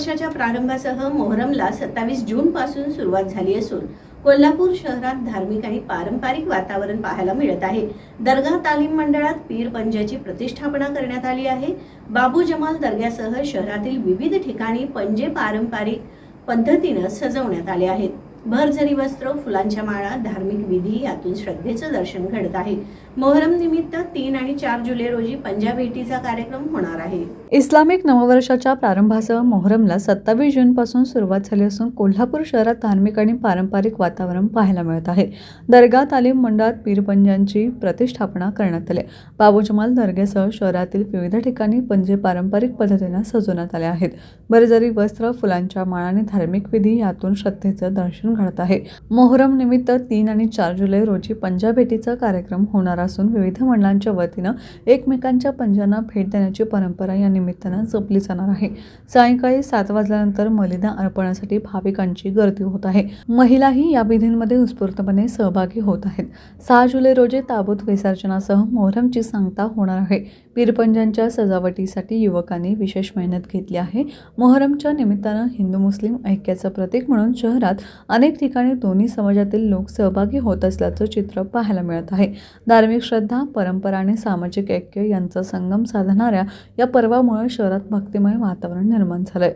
वर्षाच्या प्रारंभासह मोहरमला 27 जून पासून सुरुवात झाली असून कोल्हापूर शहरात धार्मिक आणि पारंपरिक वातावरण पाहायला मिळत आहे। दर्गा तालीम मंडळात पीर पंजाची प्रतिष्ठापना करण्यात आली आहे। बाबू जमाल दर्ग्यासह शहरातील विविध ठिकाणी पंजे पारंपरिक पद्धतीने सजवण्यात आले आहेत। भरजरी वस्त्र, फुलांच्या माळा, धार्मिक विधी यातून श्रद्धेचं दर्शन घडत आहे। मोहरम निमित्त 3 आणि 4 जुलै रोजी पंजा भेटीचा कार्यक्रम होणार आहे। इस्लामिक नववर्षाच्या प्रारंभासह मोहरमला 27 जून पासून सुरुवात झाली असून कोल्हापूर शहरात धार्मिक आणि पारंपरिक वातावरण पाहायला मिळत आहे। दर्गा तालीम मंडळात पीरपंजांची प्रतिष्ठापना करण्यात आली। बाबू जमाल दर्ग्यासह शहरातील विविध ठिकाणी पंजे पारंपरिक पद्धतीने सजवण्यात आले आहेत। भरजरी वस्त्र, फुलांच्या माळा आणि धार्मिक विधी यातून श्रद्धेचं दर्शन घडत आहे। मोहरम निमित्त 3 आणि 4 जुलै रोजी पंजा भेटीचा कार्यक्रम होणार असून विविध मंडळांच्या वतीनं एकमेकांच्या पंजांना भेट देण्याची परंपरा या निमित्तानं जपली जाणार आहे। सायंकाळी 7 वाजल्यानंतर मलिदा अर्पणासाठी भाविकांची गर्दी होत आहे। महिलाही या विधींमध्ये उत्स्फूर्तपणे सहभागी होत आहेत। 6 जुलै रोजी ताबूत विसर्जनासह मोहरमची सांगता होणार आहे। पीरपंजांच्या सजावटीसाठी युवकांनी विशेष मेहनत घेतली आहे। मोहरमच्या निमित्तानं हिंदू मुस्लिम ऐक्याचं प्रतीक म्हणून शहरात अनेक ठिकाणी दोन्ही समाजातील लोक सहभागी होत असल्याचं चित्र पाहायला मिळत आहे। धार्मिक श्रद्धा, परंपरा आणि सामाजिक ऐक्य यांचा संगम साधणाऱ्या या पर्वामुळे शहरात भक्तिमय वातावरण निर्माण झालंय।